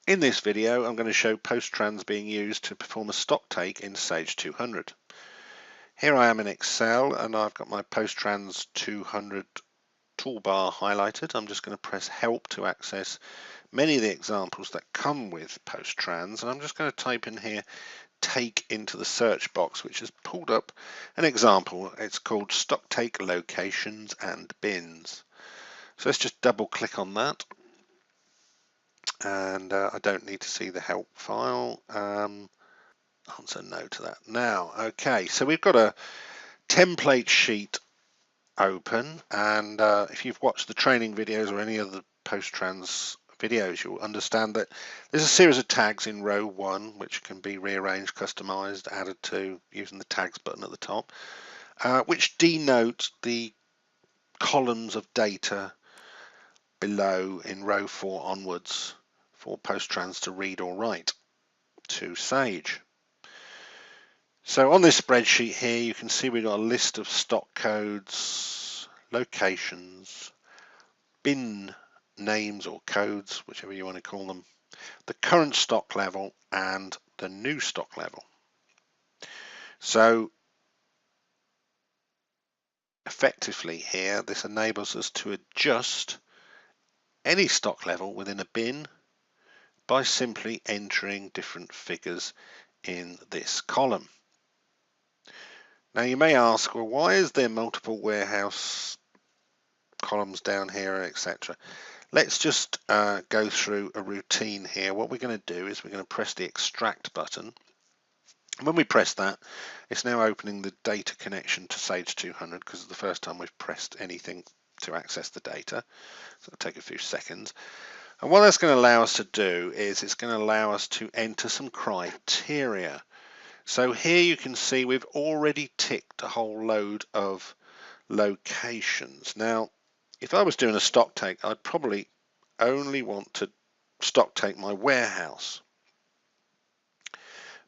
In this video, I'm going to show PostTrans being used to perform a stock take in Sage 200. Here I am in Excel and I've got my PostTrans 200 toolbar highlighted. I'm just going to press Help to access many of the examples that come with PostTrans, and I'm just going to type in here take into the search box, which has pulled up an example. It's called Stock Take Locations and Bins. So let's just double click on that. And I don't need to see the help file. Answer no to that. Now, okay, so we've got a template sheet open, and if you've watched the training videos or any of the PostTrans videos, you'll understand that there's a series of tags in row 1 which can be rearranged, customized, added to using the tags button at the top, which denote the columns of data below in row 4 onwards for PostTrans to read or write to Sage. So on this spreadsheet here, you can see we've got a list of stock codes, locations, bin names or codes, whichever you want to call them, the current stock level and the new stock level. So effectively here, this enables us to adjust any stock level within a bin by simply entering different figures in this column. Now you may ask, well, why is there multiple warehouse columns down here, etc.? Let's just go through a routine here. What we're going to do is we're going to press the extract button. And when we press that, it's now opening the data connection to Sage 200 because it's the first time we've pressed anything to access the data. So it'll take a few seconds. And what that's going to allow us to do is it's going to allow us to enter some criteria. So here you can see we've already ticked a whole load of locations. Now, if I was doing a stock take, I'd probably only want to stock take my warehouse.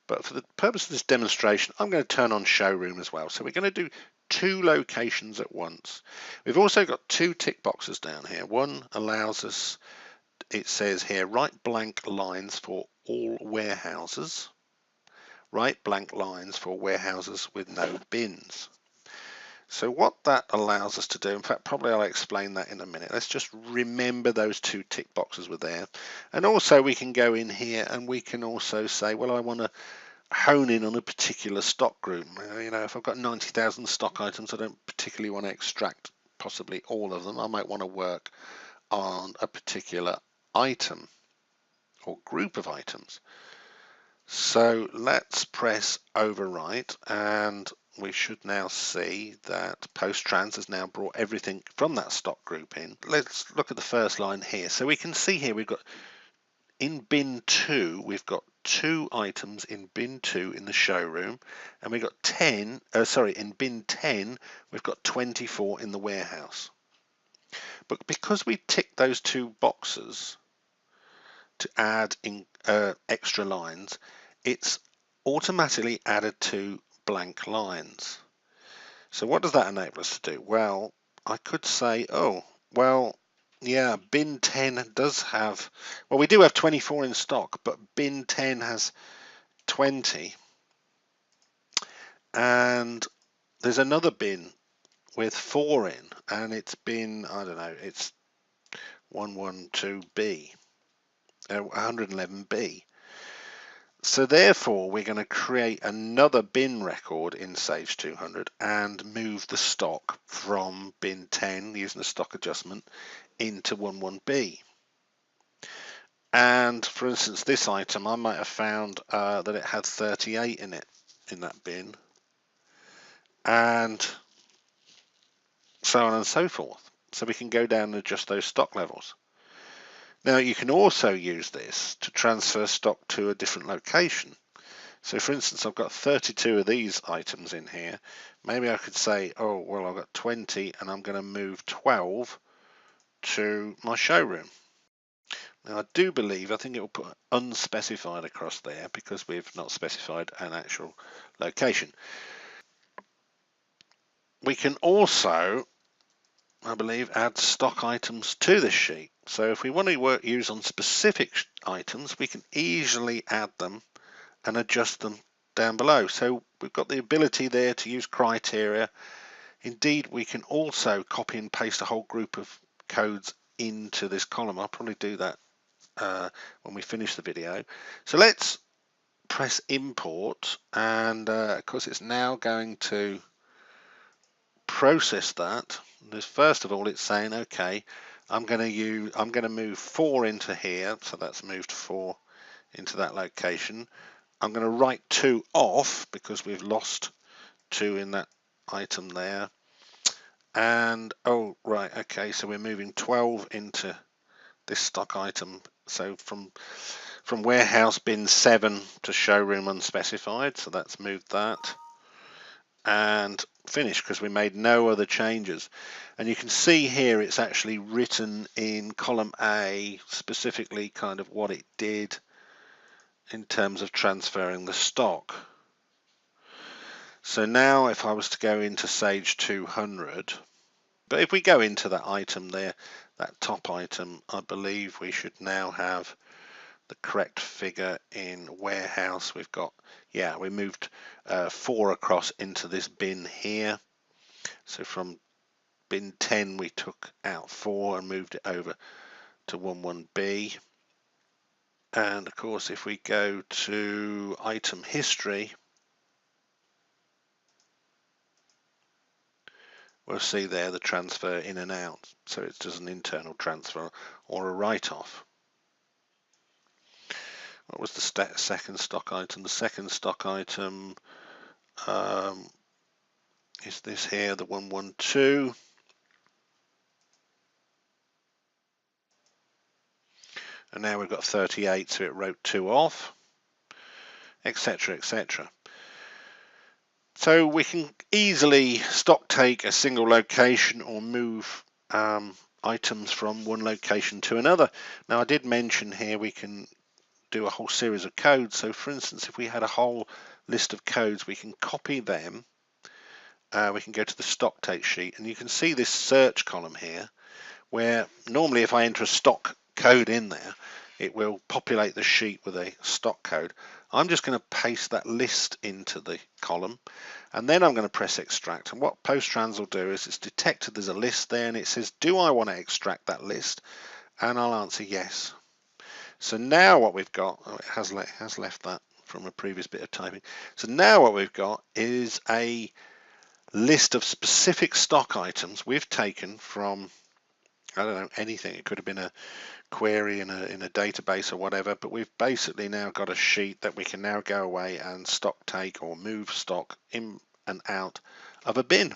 But for the purpose of this demonstration, I'm going to turn on showroom as well. So we're going to do 2 locations at once. We've also got 2 tick boxes down here. One allows us, it says here, write blank lines for all warehouses. Write blank lines for warehouses with no bins. So what that allows us to do, in fact, probably I'll explain that in a minute. Let's just remember those 2 tick boxes were there. And also we can go in here and we can also say, well, I want to hone in on a particular stock group. You know, if I've got 90,000 stock items, I don't particularly want to extract possibly all of them. I might want to work on a particular item or group of items. So let's press overwrite, and we should now see that PostTrans has now brought everything from that stock group in. Let's look at the first line here. So we can see here we've got in bin 2, we've got 2 items in bin 2 in the showroom, and we've got in bin 10, we've got 24 in the warehouse. But because we ticked those 2 boxes to add in extra lines, it's automatically added to blank lines. So what does that enable us to do? Well, I could say, oh, well, yeah, bin 10 does have, well, we do have 24 in stock, but bin 10 has 20. And there's another bin with 4 in, and it's bin, I don't know, it's 112B, 111B. So therefore, we're going to create another bin record in Sage 200 and move the stock from bin 10 using the stock adjustment into 11B. And for instance, this item, I might have found that it had 38 in it, in that bin, and so on and so forth. So we can go down and adjust those stock levels. Now you can also use this to transfer stock to a different location. So for instance, I've got 32 of these items in here. Maybe I could say, oh, well, I've got 20 and I'm going to move 12 to my showroom. Now I do believe, I think it will put unspecified across there because we've not specified an actual location. We can also, I believe, add stock items to this sheet. So if we want to use on specific items, we can easily add them and adjust them down below. So we've got the ability there to use criteria. Indeed, we can also copy and paste a whole group of codes into this column. I'll probably do that when we finish the video. So let's press import, and of course it's now going to process that. First of all, it's saying, okay, I'm going to move 4 into here, so that's moved 4 into that location. I'm going to write 2 off because we've lost 2 in that item there. And oh right, okay, so we're moving 12 into this stock item. So from warehouse bin 7 to showroom unspecified, so that's moved that. And finish because we made no other changes. And you can see here it's actually written in column A specifically kind of what it did in terms of transferring the stock. So now if I was to go into Sage 200, but if we go into that item there, that top item, I believe we should now have the correct figure in warehouse. We've got, yeah, we moved 4 across into this bin here. So from bin 10 we took out 4 and moved it over to 11B. And of course if we go to item history, we'll see there the transfer in and out. So it's just an internal transfer or a write-off. What was the second stock item? The second stock item is this here, the 112. And now we've got 38, so it wrote 2 off, etc., etc. So we can easily stock take a single location or move items from one location to another. Now I did mention here we can do a whole series of codes. So for instance, if we had a whole list of codes, we can copy them. We can go to the stock take sheet, and you can see this search column here, where normally if I enter a stock code in there, it will populate the sheet with a stock code. I'm just going to paste that list into the column, and then I'm going to press extract. And what PostTrans will do is it's detected there's a list there, and it says, do I want to extract that list? And I'll answer yes. So now what we've got, oh, it has left that from a previous bit of typing. So now what we've got is a list of specific stock items we've taken from, I don't know, anything. It could have been a query in a database or whatever, but we've basically now got a sheet that we can now go away and stock take or move stock in and out of a bin.